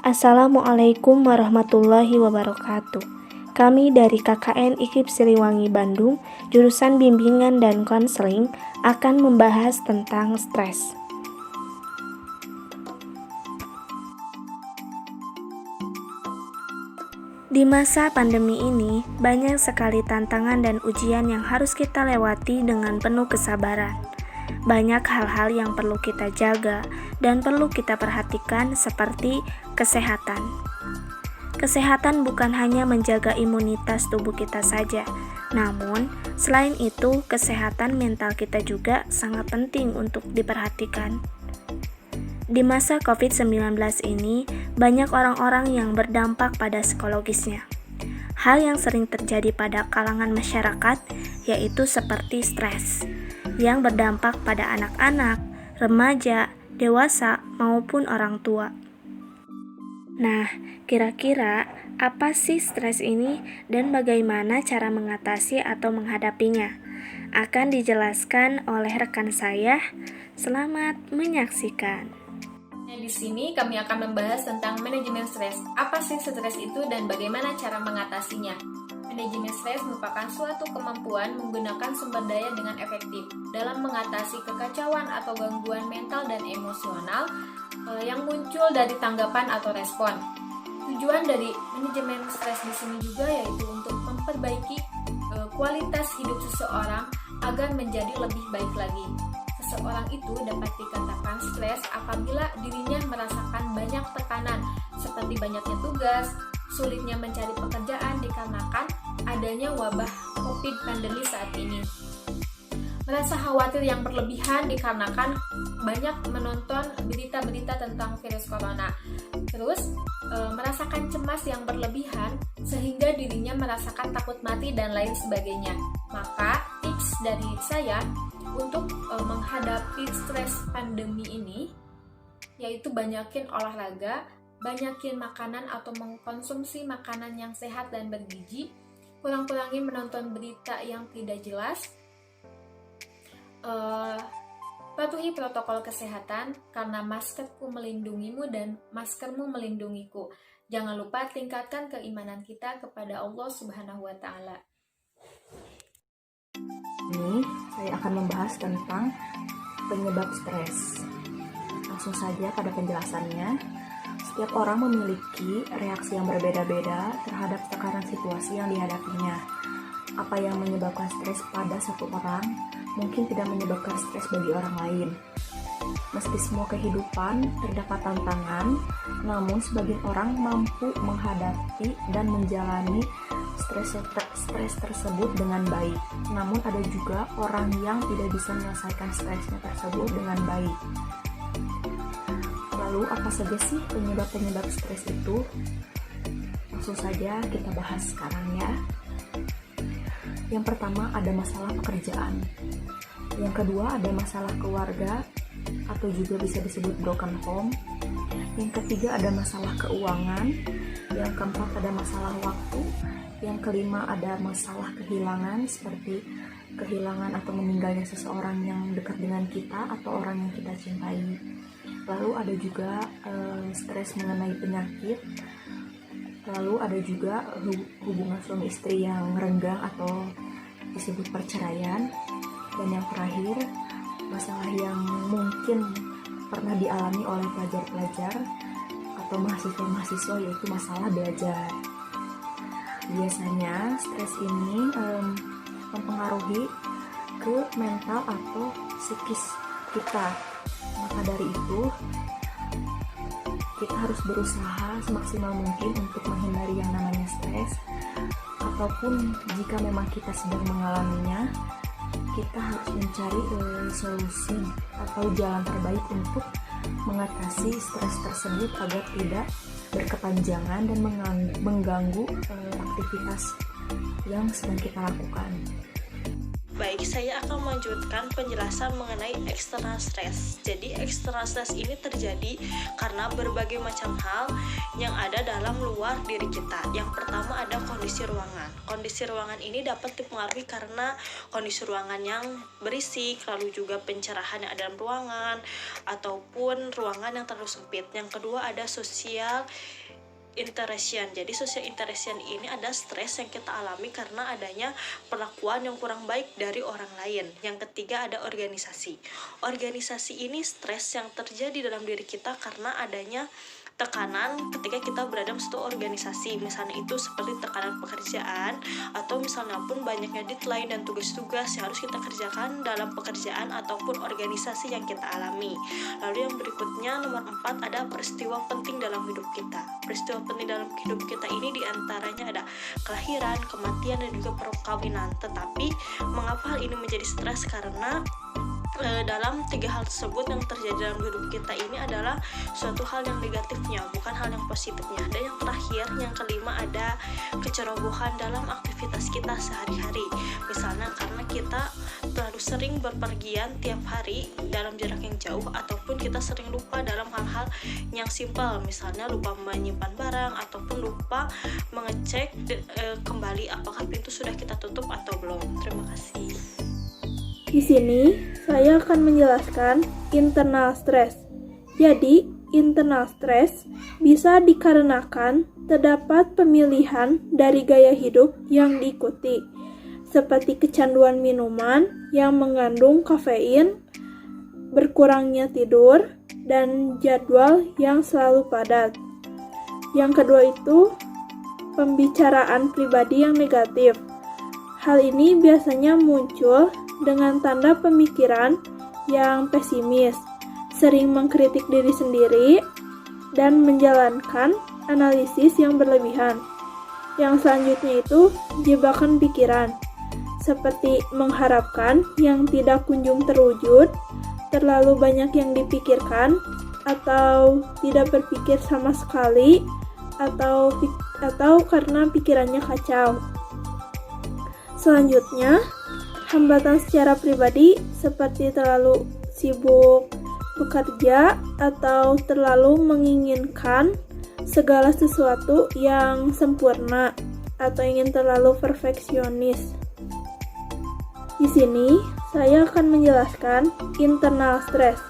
Assalamualaikum warahmatullahi wabarakatuh. Kami dari KKN IKIP Siliwangi Bandung, jurusan Bimbingan dan Konseling, akan membahas tentang stres. Di masa pandemi ini, banyak sekali tantangan dan ujian yang harus kita lewati dengan penuh kesabaran. Banyak hal-hal yang perlu kita jaga dan perlu kita perhatikan seperti kesehatan. Kesehatan bukan hanya menjaga imunitas tubuh kita saja, namun selain itu kesehatan mental kita juga sangat penting untuk diperhatikan. Di masa COVID-19 ini, banyak orang-orang yang berdampak pada psikologisnya. Hal yang sering terjadi pada kalangan masyarakat yaitu seperti stres, yang berdampak pada anak-anak, remaja, dewasa, maupun orang tua. Nah, kira-kira apa sih stres ini dan bagaimana cara mengatasi atau menghadapinya? Akan dijelaskan oleh rekan saya. Selamat menyaksikan. Nah, di sini kami akan membahas tentang manajemen stres. Apa sih stres itu dan bagaimana cara mengatasinya? Manajemen stres merupakan suatu kemampuan menggunakan sumber daya dengan efektif dalam mengatasi kekacauan atau gangguan mental dan emosional yang muncul dari tanggapan atau respon. Tujuan dari manajemen stres di sini juga yaitu untuk memperbaiki kualitas hidup seseorang agar menjadi lebih baik lagi. Seseorang itu dapat dikatakan stres apabila dirinya merasakan banyak tekanan seperti banyaknya tugas, sulitnya mencari pekerjaan dikarenakan adanya wabah COVID pandemi saat ini. Merasa khawatir yang berlebihan dikarenakan banyak menonton berita-berita tentang virus corona. Terus, merasakan cemas yang berlebihan sehingga dirinya merasakan takut mati dan lain sebagainya. Maka, tips dari saya untuk menghadapi stres pandemi ini yaitu banyakin olahraga, banyakin makanan atau mengkonsumsi makanan yang sehat dan bergizi, kurang-kurangi menonton berita yang tidak jelas, patuhi protokol kesehatan karena maskerku melindungimu dan maskermu melindungiku. Jangan lupa tingkatkan keimanan kita kepada Allah Subhanahu wa Ta'ala. Ini saya akan membahas tentang penyebab stres. Langsung saja pada penjelasannya. Setiap orang memiliki reaksi yang berbeda-beda terhadap tekanan situasi yang dihadapinya. Apa yang menyebabkan stres pada satu orang mungkin tidak menyebabkan stres bagi orang lain. Meski semua kehidupan terdapat tantangan, namun sebagian orang mampu menghadapi dan menjalani stres tersebut dengan baik. Namun ada juga orang yang tidak bisa menyelesaikan stresnya tersebut dengan baik. Lalu apa saja sih penyebab-penyebab stres itu? Langsung saja kita bahas sekarang ya. Yang pertama ada masalah pekerjaan. Yang kedua ada masalah keluarga atau juga bisa disebut broken home. Yang ketiga ada masalah keuangan. Yang keempat ada masalah waktu. Yang kelima ada masalah kehilangan seperti kehilangan atau meninggalnya seseorang yang dekat dengan kita atau orang yang kita cintai. Lalu ada juga stres mengenai penyakit. Lalu ada juga hubungan suami istri yang renggang atau disebut perceraian. Dan yang terakhir, masalah yang mungkin pernah dialami oleh pelajar-pelajar atau mahasiswa-mahasiswa yaitu masalah belajar. Biasanya stres ini mempengaruhi ke mental atau psikis kita. Maka dari itu, kita harus berusaha semaksimal mungkin untuk menghindari yang namanya stres. Ataupun jika memang kita sedang mengalaminya, kita harus mencari solusi atau jalan terbaik untuk mengatasi stres tersebut agar tidak berkepanjangan dan mengganggu aktivitas yang sedang kita lakukan. Baik, saya akan melanjutkan penjelasan mengenai external stress. Jadi, external stress ini terjadi karena berbagai macam hal yang ada dalam luar diri kita. Yang pertama ada kondisi ruangan. Kondisi ruangan ini dapat dipengaruhi karena kondisi ruangan yang berisik, lalu juga pencerahan yang ada dalam ruangan, ataupun ruangan yang terlalu sempit. Yang kedua ada social interaction. Jadi social interaction ini ada stres yang kita alami karena adanya perlakuan yang kurang baik dari orang lain. Yang ketiga ada organisasi. Organisasi ini stres yang terjadi dalam diri kita karena adanya tekanan ketika kita berada dalam suatu organisasi, misalnya itu seperti tekanan pekerjaan, atau misalnya pun banyaknya deadline dan tugas-tugas yang harus kita kerjakan dalam pekerjaan ataupun organisasi yang kita alami. Lalu yang berikutnya nomor 4 ada peristiwa penting dalam hidup kita. Peristiwa penting dalam hidup kita ini diantaranya ada kelahiran, kematian, dan juga perkawinan. Tetapi mengapa hal ini menjadi stres? Karena dalam 3 hal tersebut yang terjadi dalam hidup kita ini adalah suatu hal yang negatifnya, bukan hal yang positifnya. Dan yang terakhir, yang kelima ada kecerobohan dalam aktivitas kita sehari-hari. Misalnya karena kita terlalu sering berpergian tiap hari dalam jarak yang jauh, ataupun kita sering lupa dalam hal-hal yang simpel, misalnya lupa menyimpan barang, ataupun lupa mengecek kembali apakah pintu sudah kita tutup atau belum. Terima kasih. Di sini, saya akan menjelaskan internal stress. Jadi, internal stress bisa dikarenakan terdapat pemilihan dari gaya hidup yang diikuti, seperti kecanduan minuman yang mengandung kafein, berkurangnya tidur, dan jadwal yang selalu padat. Yang kedua itu, pembicaraan pribadi yang negatif. Hal ini biasanya muncul dengan tanda pemikiran yang pesimis, sering mengkritik diri sendiri, dan menjalankan analisis yang berlebihan. Yang selanjutnya itu jebakan pikiran, seperti mengharapkan yang tidak kunjung terwujud, terlalu banyak yang dipikirkan, atau tidak berpikir sama sekali, atau karena pikirannya kacau. Selanjutnya, hambatan secara pribadi seperti terlalu sibuk bekerja atau terlalu menginginkan segala sesuatu yang sempurna atau ingin terlalu perfeksionis. Di sini saya akan menjelaskan internal stress.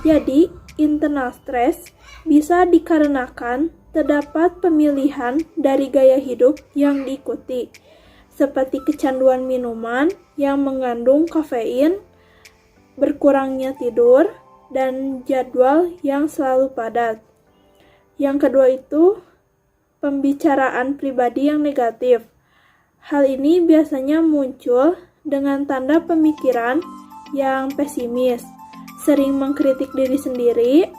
Jadi, internal stress bisa dikarenakan terdapat pemilihan dari gaya hidup yang diikuti, seperti kecanduan minuman yang mengandung kafein, berkurangnya tidur, dan jadwal yang selalu padat. Yang kedua itu, pembicaraan pribadi yang negatif. Hal ini biasanya muncul dengan tanda pemikiran yang pesimis, sering mengkritik diri sendiri,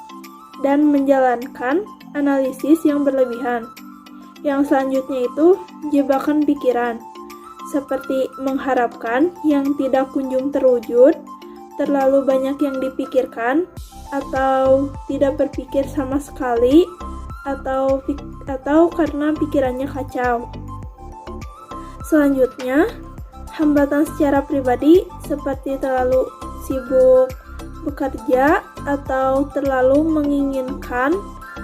dan menjalankan analisis yang berlebihan. Yang selanjutnya itu, jebakan pikiran, seperti mengharapkan yang tidak kunjung terwujud, terlalu banyak yang dipikirkan, atau tidak berpikir sama sekali, atau karena pikirannya kacau. Selanjutnya, hambatan secara pribadi seperti terlalu sibuk bekerja atau terlalu menginginkan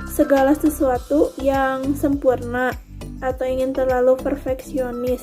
segala sesuatu yang sempurna atau ingin terlalu perfeksionis.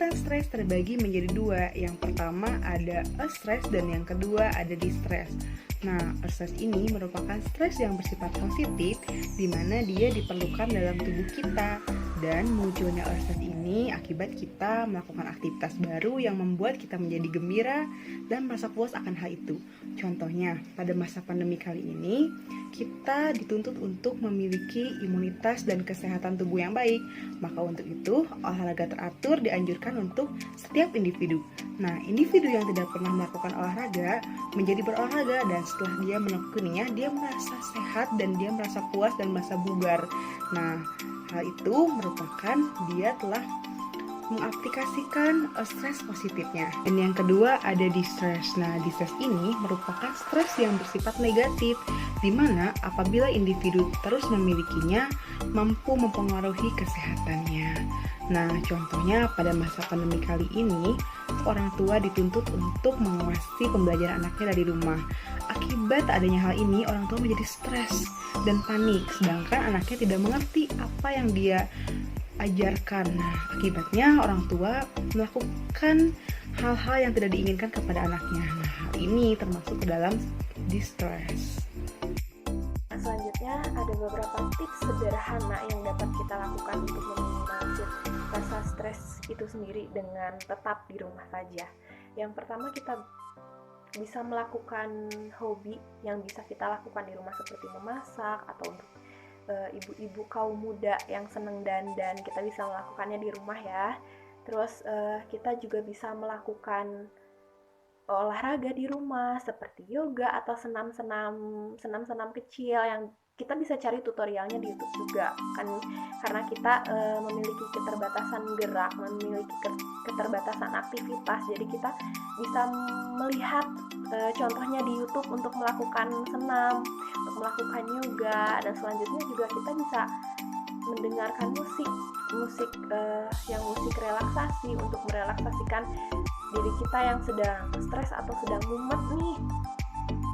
Stres terbagi menjadi 2. Yang pertama ada eustress dan yang kedua ada distress. Nah, eustress ini merupakan stres yang bersifat positif di mana dia diperlukan dalam tubuh kita, dan munculnya eustress ini akibat kita melakukan aktivitas baru yang membuat kita menjadi gembira dan merasa puas akan hal itu. Contohnya, pada masa pandemi kali ini kita dituntut untuk memiliki imunitas dan kesehatan tubuh yang baik. Maka untuk itu, olahraga teratur dianjurkan untuk setiap individu. Nah, individu yang tidak pernah melakukan olahraga menjadi berolahraga, dan setelah dia melakukannya, dia merasa sehat dan dia merasa puas dan merasa bugar. Nah, hal itu merupakan dia telah mengaplikasikan stres positifnya. Dan yang kedua ada distress. Nah, distress ini merupakan stres yang bersifat negatif, di mana apabila individu terus memilikinya mampu mempengaruhi kesehatannya. Nah, contohnya pada masa pandemi kali ini, orang tua dituntut untuk mengawasi pembelajaran anaknya dari rumah. Akibat adanya hal ini, orang tua menjadi stres dan panik, sedangkan anaknya tidak mengerti apa yang dia ajarkan. Nah, akibatnya orang tua melakukan hal-hal yang tidak diinginkan kepada anaknya. Nah, hal ini termasuk ke dalam distress. Selanjutnya ada beberapa tips sederhana yang dapat kita lakukan untuk meminimalisir rasa stres itu sendiri dengan tetap di rumah saja. Yang pertama, kita bisa melakukan hobi yang bisa kita lakukan di rumah seperti memasak, atau untuk ibu-ibu kaum muda yang seneng dandan, kita bisa melakukannya di rumah ya. Terus kita juga bisa melakukan olahraga di rumah seperti yoga atau senam-senam kecil yang kita bisa cari tutorialnya di YouTube juga kan, karena kita memiliki keterbatasan gerak, memiliki keterbatasan aktivitas, jadi kita bisa melihat contohnya di YouTube untuk melakukan senam, untuk melakukan yoga, dan selanjutnya juga kita bisa mendengarkan musik yang musik relaksasi untuk merelaksasikan diri kita yang sedang stres atau sedang mumet nih.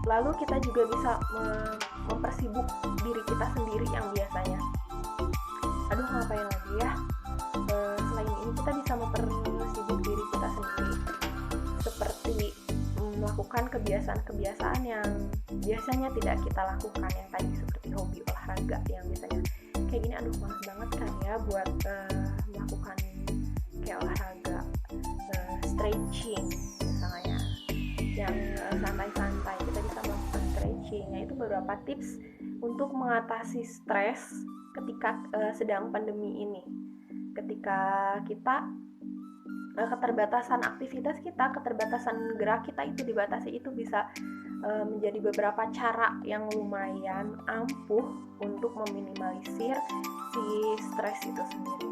Lalu kita juga bisa mempersibuk diri kita sendiri yang biasanya aduh ngapain lagi ya, selain ini kita bisa mempersibuk diri kita sendiri seperti melakukan kebiasaan-kebiasaan yang biasanya tidak kita lakukan, yang tadi seperti hobi olahraga yang biasanya kayak gini aduh malas banget kan ya buat melakukan kayak olahraga stretching misalnya yang santai-santai, kita bisa melakukan stretching. Nah, itu beberapa tips untuk mengatasi stres ketika sedang pandemi ini. Ketika kita keterbatasan aktivitas kita, keterbatasan gerak kita itu dibatasi, itu bisa menjadi beberapa cara yang lumayan ampuh untuk meminimalisir si stres itu sendiri.